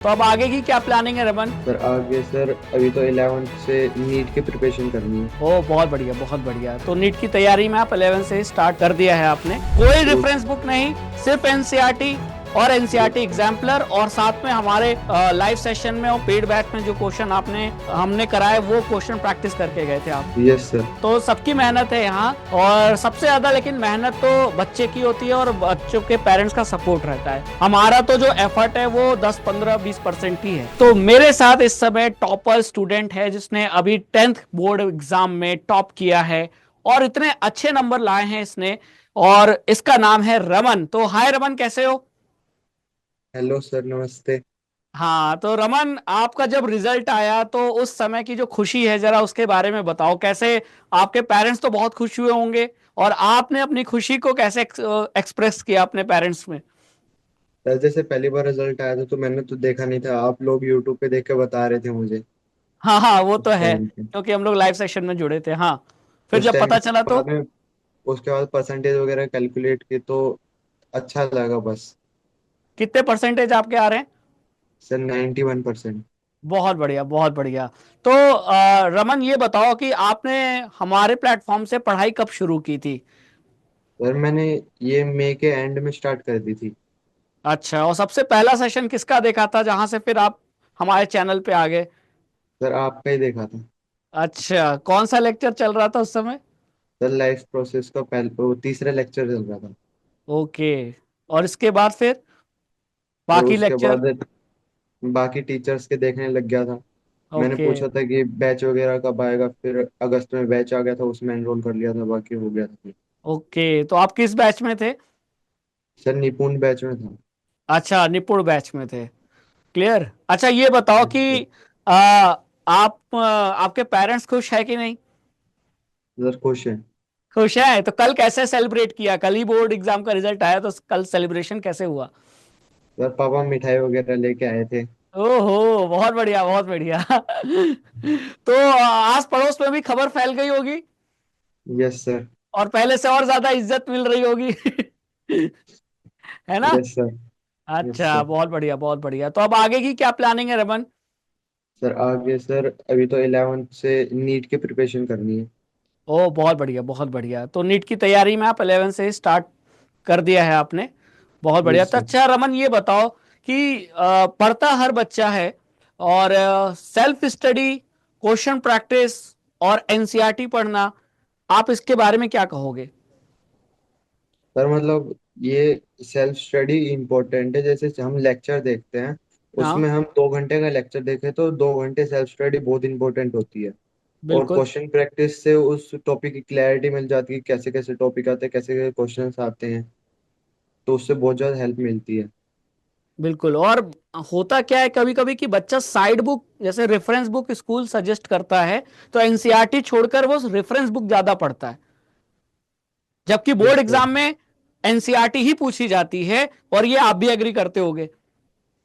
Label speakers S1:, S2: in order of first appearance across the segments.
S1: तो अब आगे की क्या प्लानिंग है रमन?
S2: सर आगे सर अभी तो 11th से नीट की प्रिपरेशन करनी है।
S1: ओ बहुत बढ़िया बहुत बढ़िया। तो नीट की तैयारी में आप 11 से ही स्टार्ट कर दिया है आपने। कोई
S2: तो
S1: रेफरेंस बुक नहीं, सिर्फ एनसीईआरटी और एनसीईआरटी एग्जाम्पलर, और साथ में हमारे लाइव सेशन में और पेड बैच में जो क्वेश्चन आपने हमने कराए वो क्वेश्चन प्रैक्टिस करके गए थे आप।
S2: Yes sir.
S1: तो सबकी मेहनत है यहाँ, और सबसे ज्यादा लेकिन मेहनत तो बच्चे की होती है और बच्चों के पेरेंट्स का सपोर्ट रहता है। हमारा तो जो एफर्ट है वो 10 15 20% ही है। तो मेरे साथ इस समय टॉपर स्टूडेंट है जिसने अभी 10th बोर्ड एग्जाम में टॉप किया है और इतने अच्छे नंबर लाए हैं इसने, और इसका नाम है रमन। तो हाय रमन, कैसे हो?
S2: हेलो सर, नमस्ते।
S1: हाँ, तो रमन, आपका जब रिजल्ट आया तो उस समय की जो खुशी है जरा उसके बारे में बताओ। कैसे आपके पेरेंट्स तो बहुत खुश हुए होंगे, और आपने अपनी खुशी को कैसे एक्सप्रेस किया अपने पेरेंट्स में?
S2: सर जैसे पहली बार रिजल्ट आया था तो मैंने तो देखा नहीं था, आप लोग यूट्यूब पे देख के बता रहे थे मुझे
S1: हाँ हाँ, वो तो
S2: उस
S1: है
S2: टाइम पे।
S1: क्योंकि हम लोग लाइव सेशन में जुड़े थे। हाँ, फिर
S2: उस
S1: जब
S2: टाइम
S1: पता
S2: पे
S1: चला तो?
S2: बाद में उसके बाद परसेंटेज वगैरह कैलकुलेट की तो अच्छा लगा बस।
S1: कितने परसेंटेज आपके आ रहे हैं?
S2: सर 91%।
S1: बहुत बढ़िया बहुत बढ़िया। तो रमन, ये बताओ कि आपने हमारे प्लेटफॉर्म से पढ़ाई कब शुरू की थी?
S2: सर मैंने ये मई के एंड में स्टार्ट कर दी थी।
S1: अच्छा, और सबसे पहला सेशन किसका देखा था जहां से फिर आप हमारे चैनल पे आ गए?
S2: सर आपका ही देखा था।
S1: अच्छा, कौन सा लेक्चर चल रहा था उस समय?
S2: सर लाइफ प्रोसेस का वो तीसरा लेक्चर चल रहा था।
S1: ओके, और इसके बाद फिर
S2: और
S1: बाकी
S2: उसके
S1: लेक्चर?
S2: बाद बाकी टीचर्स के देखने लग गया था। मैंने
S1: ओके।
S2: पूछा था कि बैच वगैरह कब आएगा, फिर अगस्त में बैच आ गया था, उसमें एनरोल कर लिया था, बाकी हो गया था फिर।
S1: ओके, तो आप किस बैच में थे?
S2: सर निपुण बैच में था।
S1: अच्छा, निपुण बैच में थे। क्लियर। अच्छा, ये बताओ कि आ, आप आपके पेरेंट्स खुश है कि नहीं?
S2: सर खुश है।
S1: खुश है। तो कल कैसे सेलिब्रेट किया? कल ही बोर्ड एग्जाम का रिजल्ट आया, तो कल सेलिब्रेशन कैसे हुआ?
S2: सर पापा मिठाई वगैरह लेके आए थे।
S1: ओहो, बहुत बढ़िया बहुत बढ़िया। तो आस पड़ोस में भी खबर फैल गई होगी,
S2: यस सर।
S1: और पहले से और ज्यादा इज्जत मिल रही होगी। है ना?
S2: Yes sir. यस
S1: अच्छा,
S2: सर।
S1: बहुत बढ़िया बहुत बढ़िया। तो अब आगे की क्या प्लानिंग है रमन?
S2: सर आगे सर अभी तो 11th से नीट की प्रिपरेशन करनी है।
S1: ओ बहुत बढ़िया बहुत बढ़िया। तो नीट की तैयारी में आप 11 से ही स्टार्ट कर दिया है आपने। बहुत बढ़िया।
S2: यस
S1: तो
S2: सर।
S1: अच्छा रमन, ये बताओ कि पढ़ता हर बच्चा है, और सेल्फ स्टडी, क्वेश्चन प्रैक्टिस और एनसीईआरटी पढ़ना, आप इसके बारे में क्या कहोगे?
S2: सर मतलब ये सेल्फ स्टडी इम्पोर्टेंट है, जैसे हम लेक्चर देखते हैं
S1: हाँ,
S2: उसमें हम 2 घंटे का लेक्चर देखें तो 2 घंटे सेल्फ स्टडी बहुत इंपॉर्टेंट होती है। और
S1: बिल्कुल
S2: क्वेश्चन प्रैक्टिस से उस टॉपिक की क्लैरिटी मिल जाती है कि कैसे कैसे टॉपिक आते हैं, कैसे कैसे क्वेश्चंस आते हैं, तो उससे बहुत ज़्यादा हेल्प मिलती है।
S1: बिल्कुल। और होता क्या है कभी कभी कि बच्चा साइड बुक जैसे रेफरेंस बुक स्कूल सजेस्ट करता है, तो एनसीईआरटी छोड़कर वो रेफरेंस बुक ज्यादा पढ़ता है, जबकि बोर्ड
S2: यस सर।
S1: एग्जाम में एनसीईआरटी ही पूछी जाती है। और ये आप भी एग्री करते होगे,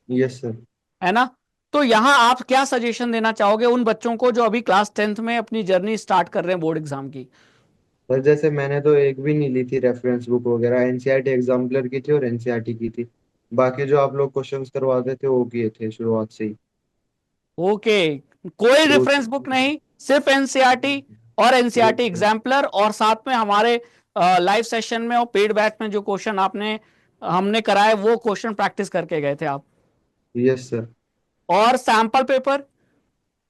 S2: यस सर।
S1: है ना? तो यहां आप क्या सजेशन देना चाहोगे उन बच्चों को जो अभी क्लास 10th में अपनी जर्नी स्टार्ट कर रहे हैं बोर्ड एग्जाम की?
S2: पर जैसे मैंने तो एक भी नहीं ली थी रेफरेंस बुक वगैरह, एनसीईआरटी एग्जाम्पलर की थी और एनसीईआरटी की थी। बाकी जो आप लोग क्वेश्चंस करवाते थे वो किए थे शुरुआत से ही।
S1: ओके, कोई
S2: तो
S1: रेफरेंस बुक नहीं, सिर्फ एनसीईआरटी और एनसीईआरटी
S2: यस सर।
S1: एग्जाम्पलर, और साथ में हमारे लाइव सेशन में और पेड बैच में जो क्वेश्चन आपने हमने कराए वो क्वेश्चन प्रैक्टिस करके गए थे आप।
S2: Yes sir.
S1: और सैंपल पेपर?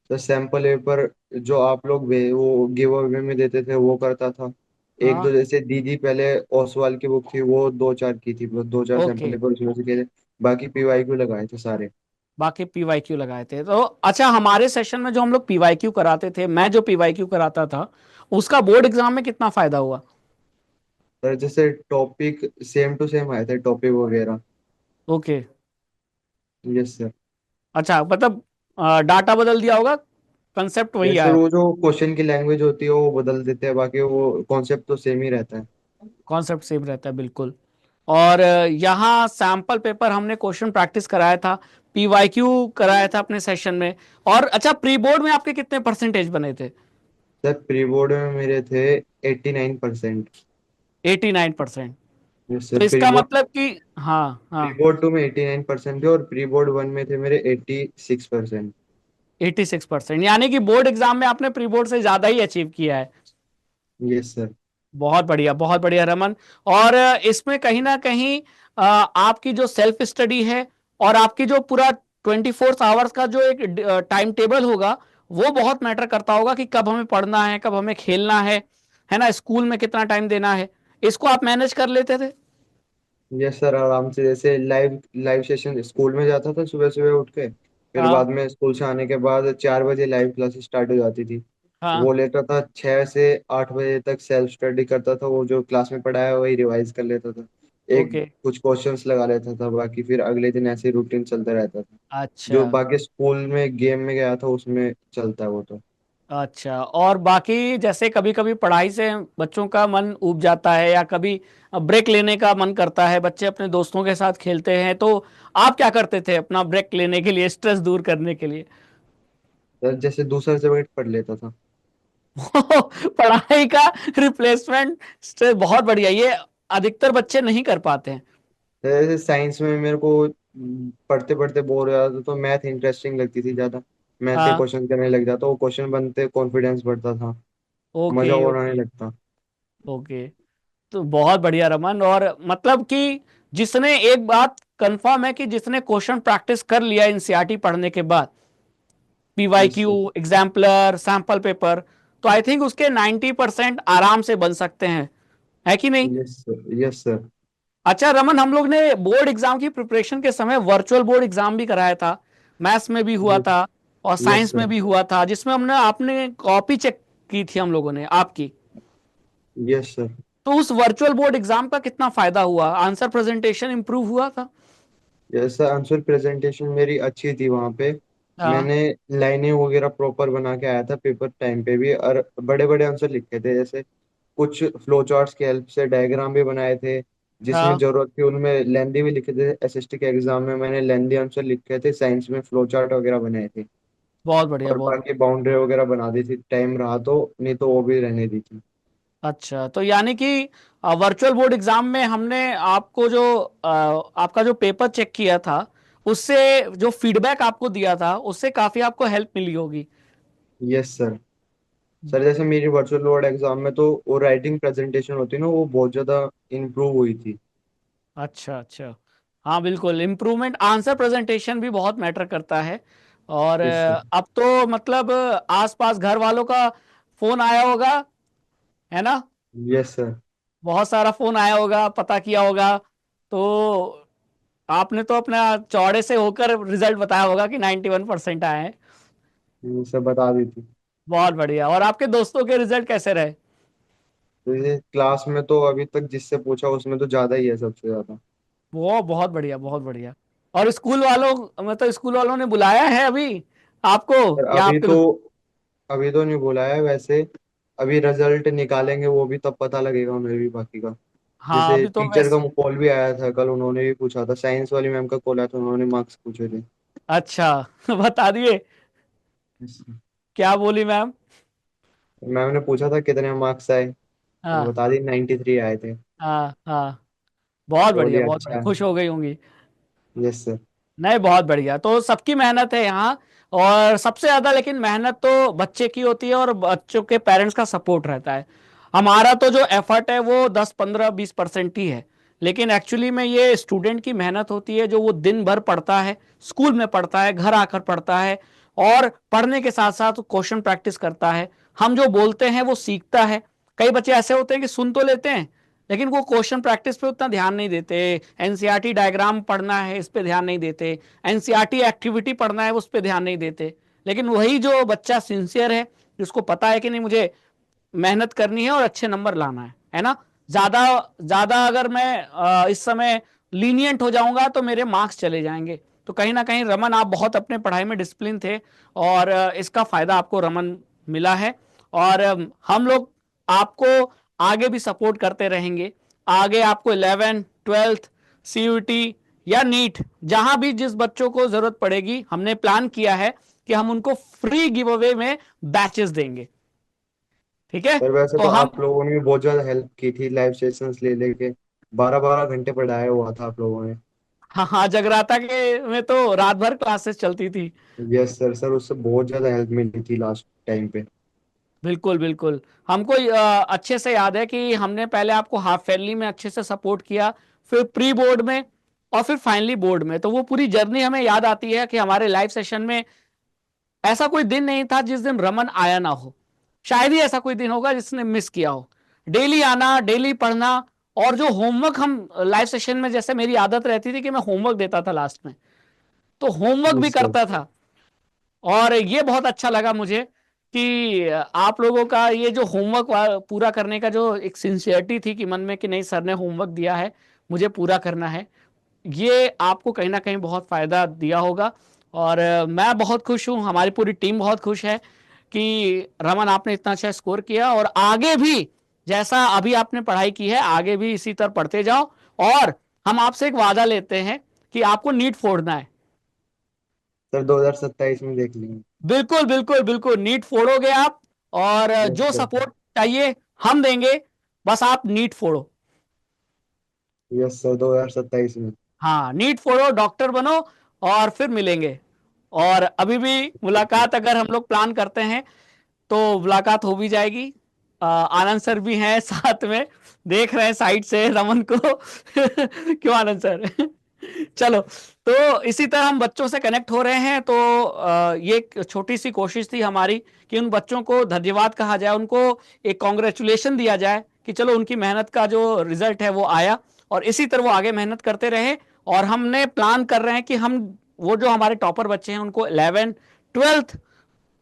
S2: तो सैंपल पेपर जो आप लोग वो गिव अवे में देते थे वो करता था। एक
S1: हाँ।
S2: दो जैसे दीदी पहले ओसवाल की बुक थी वो 2 4 की थी, वो 2 4 सैंपल
S1: ओके,
S2: पेपर उसमें से किए थे। बाकी पीवाईक्यू लगाए थे सारे।
S1: बाकी पीवाईक्यू लगाए थे। तो अच्छा, हमारे सेशन में जो हम लोग पीवाईक्यू कराते थे, मैं जो पीवाईक्यू कराता था, उसका बोर्ड एग्जाम में कितना फायदा हुआ?
S2: सर जैसे टॉपिक सेम टू सेम आए थे टॉपिक वगैरह।
S1: ओके।
S2: Yes sir.
S1: अच्छा, मतलब डाटा बदल दिया होगा, कंसेप्ट वही
S2: यस सर,
S1: आया?
S2: वो जो क्वेश्चन की लैंग्वेज होती है वो बदल देते हैं, बाकी वो कॉन्सेप्ट तो सेम ही रहता है।
S1: कॉन्सेप्ट सेम रहता है, बिल्कुल। और यहाँ सैंपल पेपर हमने क्वेश्चन प्रैक्टिस कराया था, पीवाईक्यू कराया था अपने सेशन में। और अच्छा, प्री बोर्ड में आपके कितने परसेंटेज बने थे?
S2: सर प्री बोर्ड में मेरे थे 89%।
S1: 89%।
S2: यस
S1: तो
S2: सर। प्री
S1: इसका
S2: बोर्ड,
S1: मतलब कि हाँ हाँ,
S2: प्री बोर्ड टू में 89% थे और प्री बोर्ड वन में थे मेरे 86%।
S1: 86%, यानी कि बोर्ड एग्जाम में आपने प्री बोर्ड से ज्यादा ही अचीव किया है।
S2: Yes sir.
S1: बहुत बढ़िया रमन। और इसमें कहीं ना कहीं आपकी जो सेल्फ स्टडी है और आपकी जो पूरा 24 आवर्स का जो एक टाइम टेबल होगा, वो बहुत मैटर करता होगा कि कब हमें पढ़ना है, कब हमें खेलना है ना, स्कूल में कितना टाइम देना है। इसको आप मैनेज कर लेते थे?
S2: यस सर, आराम से। जैसे लाइव लाइव सेशन स्कूल में जाता था सुबह सुबह उठ के, फिर
S1: हाँ
S2: बाद में स्कूल से आने के बाद 4 बजे लाइव क्लास स्टार्ट हो जाती थी।
S1: हाँ।
S2: वो लेता था 6 से 8 बजे तक, सेल्फ स्टडी करता था, वो जो क्लास में पढ़ाया है वही रिवाइज कर लेता था। एक
S1: ओके।
S2: कुछ क्वेश्चंस लगा लेता था, बाकी फिर अगले दिन ऐसे रूटीन चलता रहता था।
S1: अच्छा
S2: जो बाकी स्कूल में गेम में गया था उसमें चलता है वो तो।
S1: अच्छा। और बाकी जैसे कभी कभी पढ़ाई से बच्चों का मन ऊब जाता है, या कभी ब्रेक लेने का मन करता है, बच्चे अपने दोस्तों के साथ खेलते हैं, तो आप क्या करते थे अपना ब्रेक लेने के लिए, स्ट्रेस दूर करने के लिए?
S2: सर जैसे दूसरा सब्जेक्ट पढ़ लेता था।
S1: पढ़ाई का रिप्लेसमेंट स्ट्रेस, बहुत बढ़िया। ये अधिकतर बच्चे नहीं कर पाते हैं।
S2: जैसे साइंस में मेरे को पढ़ते पढ़ते बोर हो जाता तो मैथ इंटरेस्टिंग लगती थी ज्यादा। मैथ के
S1: हाँ।
S2: क्वेश्चन करने लग जाता, वो क्वेश्चन बनते कॉन्फिडेंस बढ़ता था,
S1: ओके
S2: मजा और आने
S1: ओके
S2: लगता।
S1: ओके। तो बहुत बढ़िया रमन। और मतलब कि जिसने, एक बात कंफर्म है कि जिसने क्वेश्चन प्रैक्टिस कर लिया एनसीईआरटी पढ़ने के बाद,
S2: yes
S1: PYQ,
S2: sir.
S1: Exemplar, sample paper, तो आई थिंक उसके 90% आराम से बन सकते हैं, है कि नहीं?
S2: Yes sir. Yes sir.
S1: अच्छा रमन, हम लोग ने बोर्ड एग्जाम की प्रिपरेशन के समय वर्चुअल बोर्ड एग्जाम भी कराया था। मैथ्स में भी हुआ था और
S2: यस
S1: साइंस में
S2: सर।
S1: भी हुआ था, जिसमें हमने आपने कॉपी चेक की थी हम लोगों ने आपकी।
S2: Yes sir.
S1: तो उस वर्चुअल बोर्ड एग्जाम का कितना फायदा हुआ? आंसर प्रेजेंटेशन इंप्रूव हुआ था?
S2: यस सर, आंसर प्रेजेंटेशन मेरी अच्छी थी वहाँ पे।
S1: हाँ
S2: मैंने लाइनें वगैरह प्रॉपर बना के आया था पेपर टाइम पे भी, और बड़े बड़े आंसर लिखे थे। जैसे कुछ फ्लो चार्ट्स की हेल्प से डायग्राम भी बनाए थे, जिसमें
S1: हाँ।
S2: जरूरत थी उनमें लेंदी भी लिखे थे। एसएसटी के एग्जाम में मैंने लेंदी आंसर लिखे थे, साइंस में फ्लो चार्ट वगैरह बनाए थे,
S1: बहुत बढ़िया
S2: और
S1: बहुत
S2: बाकी
S1: बढ़िया।
S2: बाउंड्री वगैरह बना दी थी, टाइम रहा तो, नहीं तो वो भी रहने दी थी।
S1: अच्छा, तो यानी कि वर्चुअल बोर्ड एग्जाम में हमने आपको जो आपका जो पेपर चेक किया था, उससे जो फीडबैक आपको दिया था, उससे काफी आपको हेल्प मिली होगी।
S2: Yes sir. सर जैसे मेरी वर्चुअल बोर्ड एग्जाम में तो वो राइटिंग प्रेजेंटेशन होती है ना, वो बहुत ज्यादा इम्प्रूव हुई थी।
S1: अच्छा अच्छा। हाँ बिल्कुल, इम्प्रूवमेंट, आंसर प्रेजेंटेशन भी बहुत मैटर करता है। और
S2: यस सर।
S1: अब तो मतलब आसपास घर वालों का फोन आया होगा, है ना?
S2: Yes sir.
S1: बहुत सारा फोन आया होगा, पता किया होगा। तो आपने तो अपना चौड़े से होकर रिजल्ट बताया होगा कि 91% आए हैं।
S2: ये सब बता दी थी।
S1: बहुत बढ़िया। और आपके दोस्तों के रिजल्ट कैसे रहे?
S2: तो ये क्लास में तो अभी तक जिससे पूछा उसमें तो ज्यादा ही है, सबसे ज्यादा।
S1: वो बहुत बढ़िया बहुत बढ़िया। और स्कूल वालों, मतलब स्कूल वालों ने बुलाया है अभी आपको,
S2: पर
S1: या आपके
S2: अभी तो नहीं बुलाया है वैसे। अभी रिजल्ट निकालेंगे वो भी, तब पता लगेगा उन्हें भी बाकी का।
S1: हाँ
S2: जैसे
S1: अभी तो
S2: टीचर का
S1: वैसे।
S2: कॉल भी आया था कल, उन्होंने भी पूछा था, साइंस वाली मैम का कॉल आया था, उन्होंने मार्क्स पूछे थे।
S1: अच्छा बता दिए? क्या बोली मैम?
S2: मैम ने पूछा था कितने मार्क्स आए, तो
S1: हाँ
S2: बता दी 93 आए थे।
S1: हाँ हाँ।
S2: तो बोलिए
S1: बहुत
S2: अच्छा
S1: बढ़िया,
S2: है।
S1: खुश हो गई होंगी।
S2: Yes sir.
S1: नहीं, बहुत बढ़िया। तो सबकी मेहनत है यहाँ। और सबसे ज्यादा लेकिन मेहनत तो बच्चे की होती है और बच्चों के पेरेंट्स का सपोर्ट रहता है। हमारा तो जो एफर्ट है वो 10 15 20% ही है, लेकिन एक्चुअली में ये स्टूडेंट की मेहनत होती है, जो वो दिन भर पढ़ता है, स्कूल में पढ़ता है, घर आकर पढ़ता है, और पढ़ने के साथ साथ क्वेश्चन प्रैक्टिस करता है। हम जो बोलते हैं वो सीखता है। कई बच्चे ऐसे होते हैं कि सुन तो लेते हैं, लेकिन वो क्वेश्चन प्रैक्टिस पे उतना ध्यान नहीं देते। एनसीईआरटी डायग्राम पढ़ना है, इस पे ध्यान नहीं देते। एनसीईआरटी एक्टिविटी पढ़ना है, उस पे ध्यान नहीं देते। लेकिन वही जो बच्चा सिंसियर है, जिसको पता है कि नहीं, मुझे मेहनत करनी है और अच्छे नंबर लाना है ना, ज्यादा ज्यादा अगर मैं इस समय लीनियंट हो जाऊंगा तो मेरे मार्क्स चले जाएंगे। तो कहीं ना कहीं रमन, आप बहुत अपने पढ़ाई में डिसिप्लिन थे, और इसका फायदा आपको रमन मिला है। और हम लोग आपको आगे भी सपोर्ट करते रहेंगे। आगे आपको 11th 12th सीयूटी या नीट, जहां भी जिस बच्चों को जरूरत पड़ेगी, हमने प्लान किया है कि हम उनको फ्री गिव अवे में बैचेस देंगे। ठीक है?
S2: पर वैसे
S1: तो
S2: तो
S1: हम,
S2: आप लोगों ने भी बहुत ज्यादा हेल्प की थी लाइव सेशंस ले लेके। 12 12 घंटे पढ़ाया हुआ था आप लोगों ने।
S1: हाँ हाँ, जगराता के में तो रात भर क्लासेस चलती थी।
S2: यस सर, सर उससे बहुत ज्यादा हेल्प मिली थी लास्ट टाइम पे।
S1: बिल्कुल बिल्कुल। हमको अच्छे से याद है कि हमने पहले आपको हाफ ईयरली में अच्छे से सपोर्ट किया, फिर प्री बोर्ड में, और फिर फाइनली बोर्ड में। तो वो पूरी जर्नी हमें याद आती है कि हमारे लाइव सेशन में ऐसा कोई दिन नहीं था जिस दिन रमन आया ना हो। शायद ही ऐसा कोई दिन होगा जिसने मिस किया हो। डेली आना, डेली पढ़ना, और जो होमवर्क हम लाइव सेशन में, जैसे मेरी आदत रहती थी कि मैं होमवर्क देता था लास्ट में, तो होमवर्क भी
S2: यस सर।
S1: करता था। और ये बहुत अच्छा लगा मुझे कि आप लोगों का ये जो होमवर्क पूरा करने का जो एक सिंसियरिटी थी कि मन में कि नहीं सर ने होमवर्क दिया है, मुझे पूरा करना है, ये आपको कहीं ना कहीं बहुत फायदा दिया होगा। और मैं बहुत खुश हूँ, हमारी पूरी टीम बहुत खुश है कि रमन आपने इतना अच्छा स्कोर किया, और आगे भी जैसा अभी आपने पढ़ाई की है आगे भी इसी तरह पढ़ते जाओ। और हम आपसे एक वादा लेते हैं कि आपको नीट फोड़ना है।
S2: सर 2027 में देख लेंगे।
S1: बिल्कुल बिल्कुल बिल्कुल, नीट फोड़ोगे आप। और
S2: यस
S1: जो
S2: सर।
S1: सपोर्ट चाहिए हम देंगे, बस आप नीट फोड़ो।
S2: यस सर 2027 में।
S1: हाँ, नीट फोड़ो, डॉक्टर बनो, और फिर मिलेंगे। और अभी भी मुलाकात अगर हम लोग प्लान करते हैं तो मुलाकात हो भी जाएगी। आनंद सर भी हैं साथ में, देख रहे हैं साइड से रमन को। क्यों आनंद सर? चलो, तो इसी तरह हम बच्चों से कनेक्ट हो रहे हैं। तो ये एक छोटी सी कोशिश थी हमारी कि उन बच्चों को धन्यवाद कहा जाए, उनको एक कॉन्ग्रेचुलेशन दिया जाए कि चलो उनकी मेहनत का जो रिजल्ट है वो आया, और इसी तरह वो आगे मेहनत करते रहे। और हमने प्लान कर रहे हैं कि हम वो जो हमारे टॉपर बच्चे हैं उनको 11 12th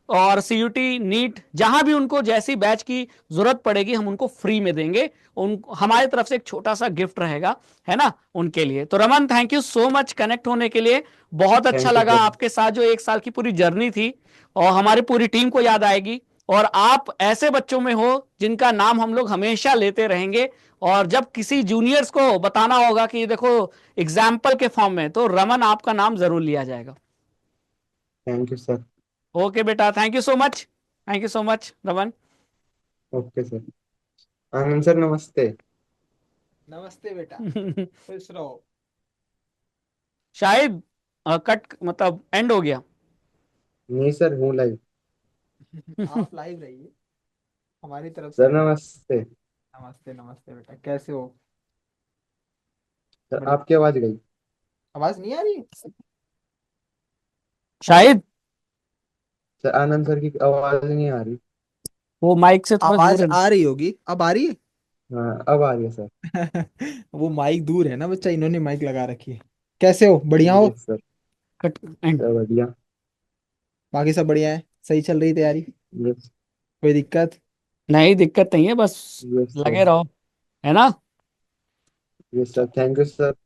S1: और सीयूटी नीट जहां भी उनको जैसी बैच की जरूरत पड़ेगी हम उनको फ्री में देंगे। उन हमारी तरफ से एक छोटा सा गिफ्ट रहेगा, है ना, उनके लिए। तो Raman, thank you so much connect होने के लिए। बहुत अच्छा
S2: थैंक यू
S1: लगा
S2: सर।
S1: आपके साथ जो एक साल की पूरी जर्नी थी, और हमारी पूरी टीम को याद आएगी। और आप ऐसे बच्चों में हो जिनका नाम हम लोग हमेशा लेते रहेंगे। और जब किसी जूनियर्स को बताना होगा कि देखो एग्जाम्पल के फॉर्म में, तो रमन आपका नाम जरूर लिया जाएगा।
S2: Thank you sir.
S1: ओके बेटा, thank you so much. Thank you so much Raman.
S2: Okay sir. Anand sir नमस्ते।
S3: नमस्ते बेटा। खुश रहो।
S1: शायद कट मतलब एंड हो गया।
S2: नहीं सर, हूँ लाइव।
S3: आप लाइव रहिए, हमारी तरफ से
S2: सर
S3: भी।
S2: नमस्ते।
S3: नमस्ते नमस्ते बेटा, कैसे हो?
S2: सर
S3: बड़ी
S2: आपकी आवाज गई।
S3: आवाज नहीं आ रही?
S1: शायद
S2: सर आनंद सर की आवाज नहीं आ रही।
S1: वो माइक से थोड़ा
S3: आवाज
S1: दूर है।
S3: आ रही होगी, अब आ रही
S2: हाँ अब आ रही है सर।
S3: है। वो माइक दूर है ना बच्चा, इन्होंने माइक लगा रखी है। कैसे हो? बढ़िया हो?
S2: Yes sir.
S1: Cut and.
S2: Sir बढ़िया।
S3: बाकी सब बढ़िया है? सही चल रही तैयारी?
S2: यस।
S3: कोई दिक्कत?
S1: नहीं, दिक्कत नहीं है, बस
S2: यस सर।
S1: लगे रहो, है ना।
S2: Yes sir, thank you sir.